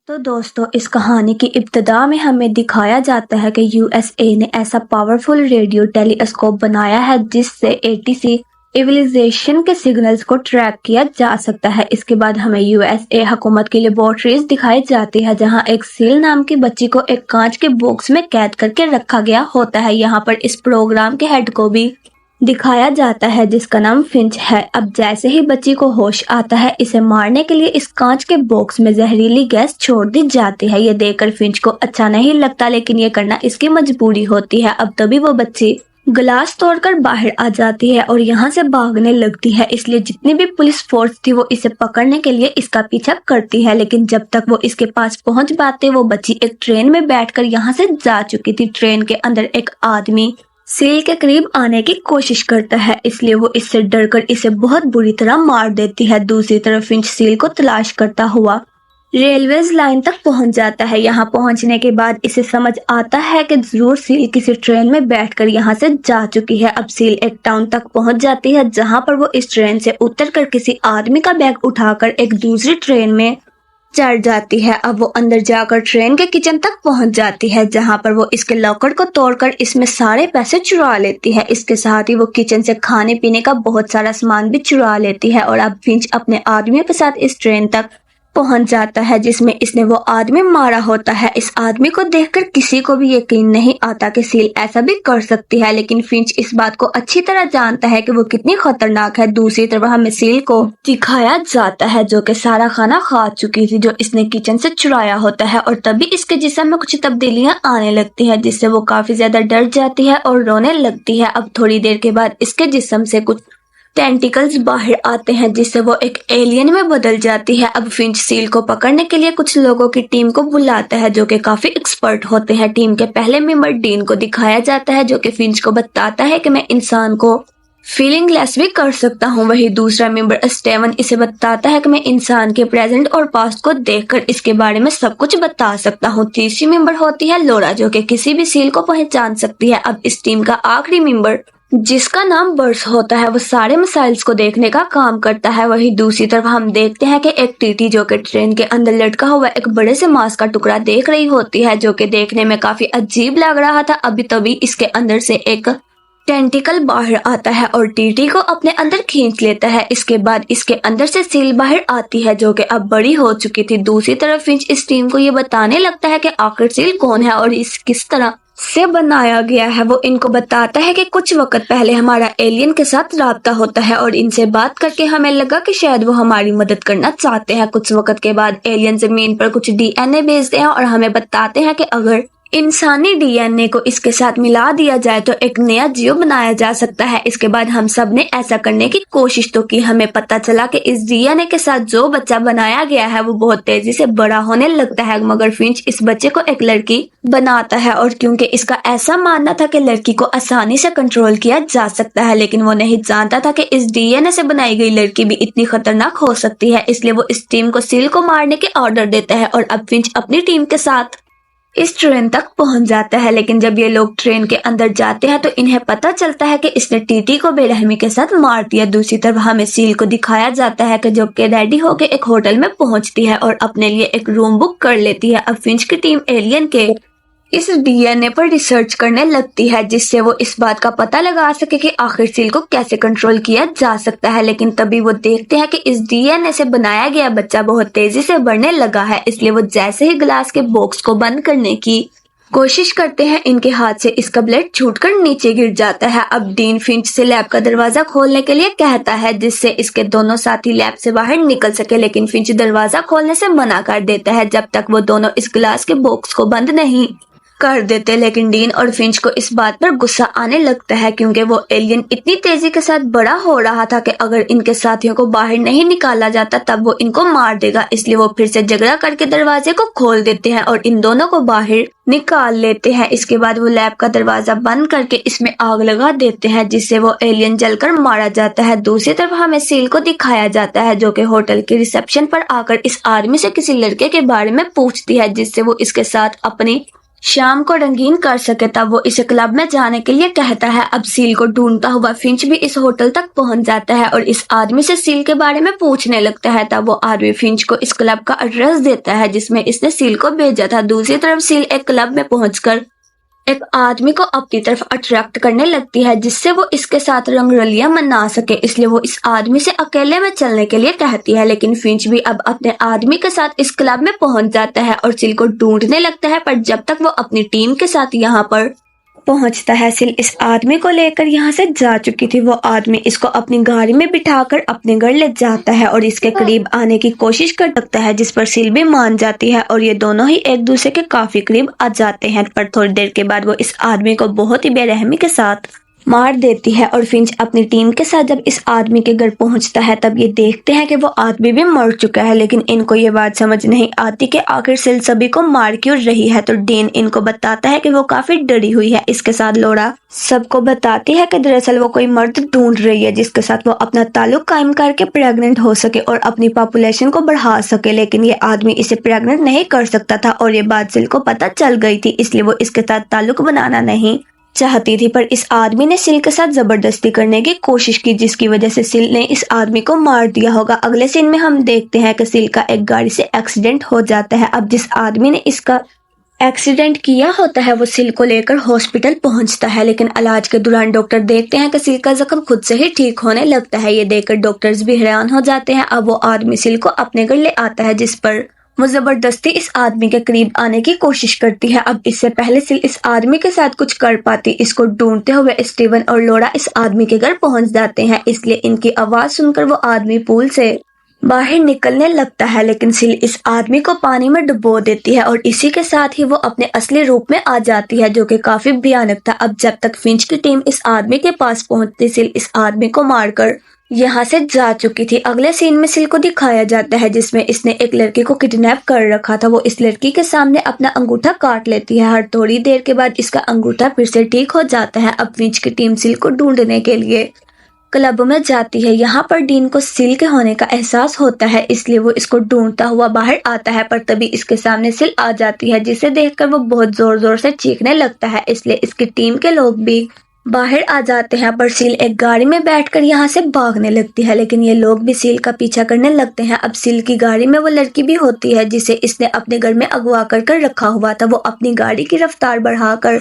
तो दोस्तों, इस कहानी की इब्तिदा में हमें दिखाया जाता है कि यूएसए ने ऐसा पावरफुल रेडियो टेलीस्कोप बनाया है जिससे एटीसी सिविलाइजेशन के सिग्नल्स को ट्रैक किया जा सकता है। इसके बाद हमें यूएसए हुकूमत की लेबोरेटरीज दिखाई जाती है जहां एक सील नाम की बच्ची को एक कांच के बॉक्स में कैद करके रखा गया होता है। यहां पर इस प्रोग्राम के हेड को भी दिखाया जाता है जिसका नाम फिंच है। अब जैसे ही बच्ची को होश आता है, इसे मारने के लिए इस कांच के बॉक्स में जहरीली गैस छोड़ दी जाती है। ये देखकर फिंच को अच्छा नहीं लगता, लेकिन ये करना इसकी मजबूरी होती है। अब तभी वो बच्ची ग्लास तोड़कर बाहर आ जाती है और यहाँ से भागने लगती है। इसलिए जितनी भी पुलिस फोर्स थी वो इसे पकड़ने के लिए इसका पीछा करती है, लेकिन जब तक वो इसके पास पहुंच पाते वो बच्ची एक ट्रेन में बैठकर यहाँ से जा चुकी थी। ट्रेन के अंदर एक आदमी सील के करीब आने की कोशिश करता है, इसलिए वो इससे डरकर इसे बहुत बुरी तरह मार देती है। दूसरी तरफ फिंच सील को तलाश करता हुआ रेलवेज लाइन तक पहुंच जाता है। यहाँ पहुंचने के बाद इसे समझ आता है कि जरूर सील किसी ट्रेन में बैठकर यहाँ से जा चुकी है। अब सील एक टाउन तक पहुंच जाती है जहाँ पर वो इस ट्रेन से उतरकर किसी आदमी का बैग उठाकर एक दूसरी ट्रेन में चढ़ जाती है। अब वो अंदर जाकर ट्रेन के किचन तक पहुंच जाती है जहां पर वो इसके लॉकर को तोड़कर इसमें सारे पैसे चुरा लेती है। इसके साथ ही वो किचन से खाने पीने का बहुत सारा सामान भी चुरा लेती है। और अब फिंच अपने आदमियों के साथ इस ट्रेन तक पहुंच जाता है जिसमें इसने वो आदमी मारा होता है। इस आदमी को देखकर किसी को भी यकीन नहीं आता कि सील ऐसा भी कर सकती है, लेकिन फिंच इस बात को अच्छी तरह जानता है कि वो कितनी खतरनाक है। दूसरी तरफ हमें सील को दिखाया जाता है जो कि सारा खाना खा चुकी थी जो इसने किचन से चुराया होता है। और तभी इसके जिस्म में कुछ तब्दीलियां आने लगती है जिससे वो काफी ज्यादा डर जाती है और रोने लगती है। अब थोड़ी देर के बाद इसके जिस्म से कुछ टेंटिकल्स बाहर आते हैं जिससे वो एक एलियन में बदल जाती है। अब फिंच सील को पकड़ने के लिए कुछ लोगों की टीम को बुलाता है जो कि काफी एक्सपर्ट होते हैं। टीम के पहले मेंबर डीन को दिखाया जाता है जो कि फिंच को बताता है कि मैं इंसान को फीलिंगलेस भी कर सकता हूँ। वही दूसरा मेंबर स्टेवन इसे बताता है कि मैं इंसान के प्रेजेंट और पास्ट को देखकर इसके बारे में सब कुछ बता सकता हूँ। तीसरी मेंबर होती है लोरा जो कि किसी भी सील को पहचान सकती है। अब इस टीम का आखिरी मेंबर जिसका नाम बर्स होता है वो सारे मिसाइल्स को देखने का काम करता है। वही दूसरी तरफ हम देखते हैं कि एक टीटी जो कि ट्रेन के अंदर लटका हुआ एक बड़े से मांस का टुकड़ा देख रही होती है जो कि देखने में काफी अजीब लग रहा था। अभी तभी इसके अंदर से एक टेंटिकल बाहर आता है और टीटी को अपने अंदर खींच लेता है। इसके बाद इसके अंदर से सील बाहर आती है जो कि अब बड़ी हो चुकी थी। दूसरी तरफ फिंच इस टीम को ये बताने लगता है कि आखिर सील कौन है और इस किस तरह से बनाया गया है। वो इनको बताता है कि कुछ वक्त पहले हमारा एलियन के साथ राब्ता होता है और इनसे बात करके हमें लगा कि शायद वो हमारी मदद करना चाहते हैं। कुछ वक्त के बाद एलियन जमीन पर कुछ डीएनए भेजते हैं और हमें बताते हैं कि अगर इंसानी डीएनए को इसके साथ मिला दिया जाए तो एक नया जीव बनाया जा सकता है। इसके बाद हम सब ने ऐसा करने की कोशिश तो की। हमें पता चला कि इस डीएनए के साथ जो बच्चा बनाया गया है वो बहुत तेजी से बड़ा होने लगता है, मगर फिंच इस बच्चे को एक लड़की बनाता है। और क्योंकि इसका ऐसा मानना था कि लड़की को आसानी से कंट्रोल किया जा सकता है, लेकिन वो नहीं जानता था कि इस डीएनए से बनाई गई लड़की भी इतनी खतरनाक हो सकती है। इसलिए वो इस टीम को सील को मारने के ऑर्डर देता है और अब फिंच अपनी टीम के साथ इस ट्रेन तक पहुंच जाता है। लेकिन जब ये लोग ट्रेन के अंदर जाते हैं तो इन्हें पता चलता है कि इसने टीटी को बेरहमी के साथ मार दिया। दूसरी तरफ हमें सील को दिखाया जाता है कि जो कि रेडी होकर एक होटल में पहुंचती है और अपने लिए एक रूम बुक कर लेती है। अब फिंच की टीम एलियन के इस डीएनए पर रिसर्च करने लगती है जिससे वो इस बात का पता लगा सके कि आखिर सील को कैसे कंट्रोल किया जा सकता है। लेकिन तभी वो देखते हैं कि इस डीएनए से बनाया गया बच्चा बहुत तेजी से बढ़ने लगा है। इसलिए वो जैसे ही ग्लास के बॉक्स को बंद करने की कोशिश करते हैं, इनके हाथ से इसका ब्लेड छूटकर नीचे गिर जाता है। अब डीन फिंच से लैब का दरवाजा खोलने के लिए कहता है जिससे इसके दोनों साथी लैब से बाहर निकल सके, लेकिन फिंच दरवाजा खोलने से मना कर देता है जब तक वो दोनों इस ग्लास के बॉक्स को बंद नहीं कर देते। लेकिन डीन और फिंच को इस बात पर गुस्सा आने लगता है क्योंकि वो एलियन इतनी तेजी के साथ बड़ा हो रहा था कि अगर इनके साथियों को बाहर नहीं निकाला जाता तब वो इनको मार देगा। इसलिए वो फिर से झगड़ा करके दरवाजे को खोल देते हैं और इन दोनों को बाहर निकाल लेते हैं। इसके बाद वो लैब का दरवाजा बंद करके इसमें आग लगा देते हैं जिससे वो एलियन जलकर मारा जाता है। दूसरी तरफ हमें सील को दिखाया जाता है जो कि होटल के रिसेप्शन पर आकर इस आदमी से किसी लड़के के बारे में पूछती है जिससे वो इसके साथ अपनी शाम को रंगीन कर सके तब वो इसे क्लब में जाने के लिए कहता है। अब सील को ढूंढता हुआ फिंच भी इस होटल तक पहुंच जाता है और इस आदमी से सील के बारे में पूछने लगता है। तब वो आदमी फिंच को इस क्लब का एड्रेस देता है जिसमें इसने सील को भेजा था। दूसरी तरफ सील एक क्लब में पहुंचकर एक आदमी को अपनी तरफ अट्रैक्ट करने लगती है जिससे वो इसके साथ रंगरलियां मना सके, इसलिए वो इस आदमी से अकेले में चलने के लिए कहती है। लेकिन फिंच भी अब अपने आदमी के साथ इस क्लब में पहुंच जाता है और सिल को ढूंढने लगता है, पर जब तक वो अपनी टीम के साथ यहाँ पर पहुंचता है, सिल इस आदमी को लेकर यहाँ से जा चुकी थी। वो आदमी इसको अपनी गाड़ी में बिठाकर अपने घर ले जाता है और इसके करीब आने की कोशिश कर सकता है, जिस पर सिल भी मान जाती है और ये दोनों ही एक दूसरे के काफी करीब आ जाते हैं। पर थोड़ी देर के बाद वो इस आदमी को बहुत ही बेरहमी के साथ मार देती है और फिंच अपनी टीम के साथ जब इस आदमी के घर पहुंचता है तब ये देखते हैं कि वो आदमी भी मर चुका है। लेकिन इनको ये बात समझ नहीं आती कि आखिर सिल सभी को मार क्यों रही है। तो डीन इनको बताता है कि वो काफी डरी हुई है। इसके साथ लोरा सबको बताती है कि दरअसल वो कोई मर्द ढूंढ रही है जिसके साथ वो अपना ताल्लुक कायम करके प्रेग्नेंट हो सके और अपनी पॉपुलेशन को बढ़ा सके। लेकिन ये आदमी इसे प्रेग्नेंट नहीं कर सकता था और ये बात सिल को पता चल गई थी, इसलिए वो इसके साथ ताल्लुक बनाना नहीं चाहती थी। पर इस आदमी ने सिल के साथ जबरदस्ती करने की कोशिश की जिसकी वजह से सिल ने इस आदमी को मार दिया होगा। अगले सीन में हम देखते हैं कि सिल का एक गाड़ी से एक्सीडेंट हो जाता है। अब जिस आदमी ने इसका एक्सीडेंट किया होता है वो सिल को लेकर हॉस्पिटल पहुंचता है, लेकिन इलाज के दौरान डॉक्टर देखते हैं कि सिल का जख्म खुद से ही ठीक होने लगता है। ये देखकर डॉक्टर्स भी हैरान हो जाते हैं। अब वो आदमी सिल को अपने घर ले आता है जिस पर वो जबरदस्ती इस आदमी के करीब आने की कोशिश करती है। अब इससे पहले सिल इस आदमी के साथ कुछ कर पाती, इसको ढूंढते हुए स्टीवन और लोरा इस आदमी के घर पहुंच जाते हैं, इसलिए इनकी आवाज सुनकर वो आदमी पूल से बाहर निकलने लगता है। लेकिन सिल इस आदमी को पानी में डुबो देती है और इसी के साथ ही वो अपने असली रूप में आ जाती है जो कि काफी भयानक था। अब जब तक फिंच की टीम इस आदमी के पास पहुंचती, सिल इस आदमी को मारकर यहाँ से जा चुकी थी। अगले सीन में सिल को दिखाया जाता है जिसमें इसने एक लड़की को किडनैप कर रखा था। वो इस लड़की के सामने अपना अंगूठा काट लेती है। हर थोड़ी देर के बाद इसका अंगूठा फिर से ठीक हो जाता है। अब फिंच की टीम सिल को ढूंढने के लिए क्लब में जाती है। यहाँ पर डीन को सिल के होने का एहसास होता है, इसलिए वो इसको ढूंढता हुआ बाहर आता है, पर तभी इसके सामने सिल आ जाती है जिसे देखकर वो बहुत जोर जोर से चीखने लगता है, इसलिए इसकी टीम के लोग भी बाहर आ जाते हैं। पर सील एक गाड़ी में बैठकर यहाँ से भागने लगती है, लेकिन ये लोग भी सील का पीछा करने लगते हैं। अब सील की गाड़ी में वो लड़की भी होती है जिसे इसने अपने घर में अगवा कर रखा हुआ था। वो अपनी गाड़ी की रफ्तार बढ़ाकर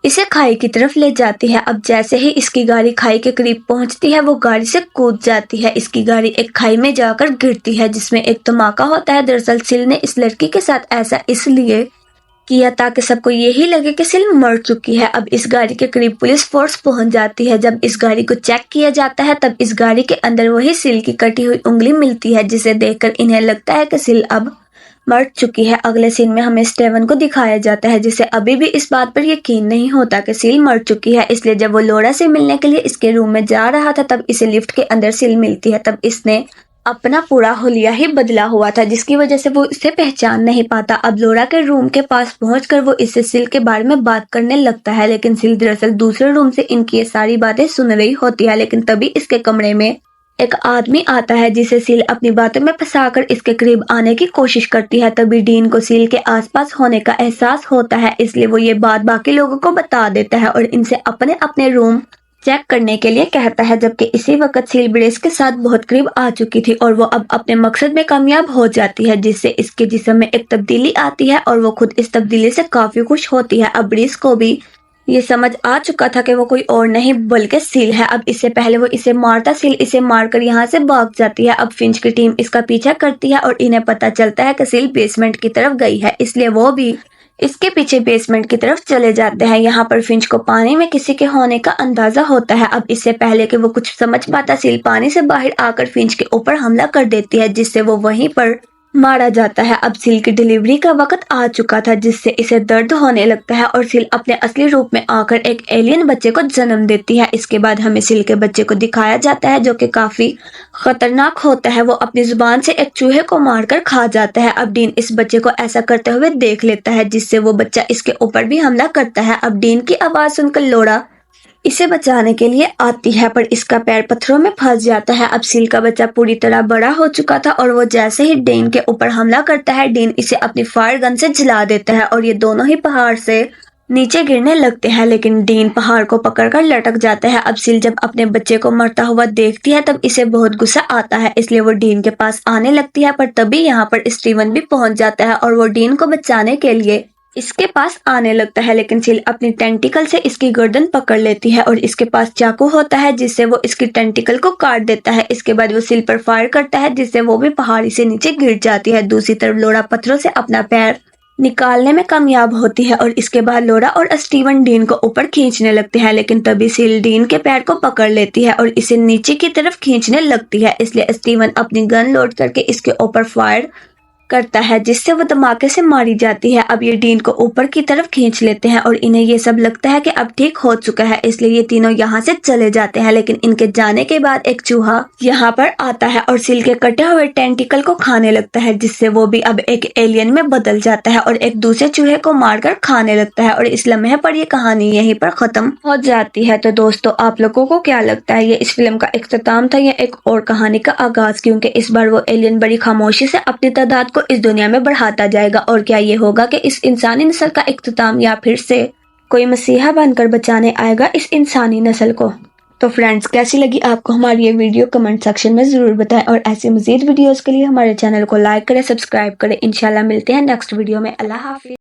इसे खाई की तरफ ले जाती है। अब जैसे ही इसकी गाड़ी खाई के करीब पहुंचती है वो गाड़ी से कूद जाती है। इसकी गाड़ी एक खाई में जाकर गिरती है जिसमें एक धमाका होता है। दरअसल सिल ने इस लड़की के साथ ऐसा इसलिए किया ताकि सबको यही लगे कि सिल मर चुकी है। अब इस गाड़ी के करीब पुलिस फोर्स पहुंच जाती है। जब इस गाड़ी को चेक किया जाता है तब इस गाड़ी के अंदर वही सिल की कटी हुई उंगली मिलती है जिसे देखकर इन्हें लगता है कि सिल अब मर चुकी है। अगले सीन में हमें स्टेवन को दिखाया जाता है जिसे अभी भी इस बात पर यकीन नहीं होता कि सिल मर चुकी है, इसलिए जब वो लोरा से मिलने के लिए इसके रूम में जा रहा था तब इसे लिफ्ट के अंदर सिल मिलती है। तब इसने अपना पूरा हुलिया ही बदला हुआ था जिसकी वजह से वो इसे पहचान नहीं पाता। अब लोरा के रूम के पास पहुंचकर वो इससे सिल के बारे में बात करने लगता है, लेकिन सिल दरअसल दूसरे रूम से इनकी ये सारी बातें सुन रही होती है। लेकिन तभी इसके कमरे में एक आदमी आता है जिसे सिल अपनी बातों में फंसाकर इसके करीब आने की कोशिश करती है। तभी डीन को सिल के आसपास होने का एहसास होता है, इसलिए वो ये बात बाकी लोगों को बता देता है और इनसे अपने अपने रूम चेक करने के लिए कहता है। जबकि इसी वक्त सिल ब्रेस के साथ बहुत करीब आ चुकी थी और वो अब अपने मकसद में कामयाब हो जाती है जिससे इसके जिस्म में एक तब्दीली आती है और वो खुद इस तब्दीली से काफी खुश होती है। अब ब्रेस को भी ये समझ आ चुका था कि वो कोई और नहीं बल्कि सिल है। अब इससे पहले वो इसे मारता, सिल इसे मारकर यहाँ से भाग जाती है। अब फिंच की टीम इसका पीछा करती है और इन्हें पता चलता है कि सिल बेसमेंट की तरफ गई है, इसलिए वो भी इसके पीछे बेसमेंट की तरफ चले जाते हैं। यहाँ पर फिंच को पानी में किसी के होने का अंदाजा होता है। अब इससे पहले कि वो कुछ समझ पाता, सिल पानी से बाहर आकर फिंच के ऊपर हमला कर देती है जिससे वो वहीं पर मारा जाता है। अब सिल की डिलीवरी का वक्त आ चुका था जिससे इसे दर्द होने लगता है और सिल अपने असली रूप में आकर एक एलियन बच्चे को जन्म देती है। इसके बाद हमें सिल के बच्चे को दिखाया जाता है जो कि काफी खतरनाक होता है। वो अपनी जुबान से एक चूहे को मारकर खा जाता है। अब डीन इस बच्चे को ऐसा करते हुए देख लेता है जिससे वो बच्चा इसके ऊपर भी हमला करता है। अब डीन की आवाज सुनकर लोरा इसे बचाने के लिए आती है, पर इसका पैर पत्थरों में फंस जाता है। अब सील का बच्चा पूरी तरह बड़ा हो चुका था और वो जैसे ही डीन के ऊपर हमला करता है, डीन इसे अपनी फायर गन से जला देता है और ये दोनों ही पहाड़ से नीचे गिरने लगते हैं, लेकिन डीन पहाड़ को पकड़कर लटक जाता है। अब सील जब अपने बच्चे को मरता हुआ देखती है तब इसे बहुत गुस्सा आता है, इसलिए वो डीन के पास आने लगती है, पर तभी यहाँ पर स्टीवन भी पहुंच जाता है और वो डीन को बचाने के लिए इसके पास आने लगता है, लेकिन सील अपनी टेंटिकल से इसकी गर्दन पकड़ लेती है और इसके पास चाकू होता है जिससे वो इसकी टेंटिकल को काट देता है। इसके बाद वो सील पर फायर करता है जिससे वो भी पहाड़ी से नीचे गिर जाती है। दूसरी तरफ लोरा पत्थरों से अपना पैर निकालने में कामयाब होती है और इसके बाद लोरा और स्टीवन डीन को ऊपर खींचने लगते हैं, लेकिन तभी सील डीन के पैर को पकड़ लेती है और इसे नीचे की तरफ खींचने लगती है। इसलिए स्टीवन अपनी गन लोड करके इसके ऊपर फायर करता है जिससे वो धमाके से मारी जाती है। अब ये डीन को ऊपर की तरफ खींच लेते हैं और इन्हें ये सब लगता है कि अब ठीक हो चुका है, इसलिए ये तीनों यहाँ से चले जाते हैं। लेकिन इनके जाने के बाद एक चूहा यहाँ पर आता है और सील के कटे हुए टेंटिकल को खाने लगता है, जिससे वो भी अब एक एलियन में बदल जाता है और एक दूसरे चूहे को मारकर खाने लगता है। और इस लम्हे पर ये कहानी यहीं पर खत्म हो जाती है। तो दोस्तों, आप लोगों को क्या लगता है, ये इस फिल्म का इख्तिताम था या एक और कहानी का आगाज? क्योंकि इस बार वो एलियन बड़ी खामोशी से अपनी तादाद को इस दुनिया में बढ़ाता जाएगा। और क्या ये होगा कि इस इंसानी नस्ल का इख्तिताम, या फिर से कोई मसीहा बनकर बचाने आएगा इस इंसानी नस्ल को? तो फ्रेंड्स, कैसी लगी आपको हमारी ये वीडियो कमेंट सेक्शन में जरूर बताएं और ऐसे मजीद वीडियोस के लिए हमारे चैनल को लाइक करें, सब्सक्राइब करें। इंशाल्लाह मिलते हैं नेक्स्ट वीडियो में। अल्लाह हाफिज।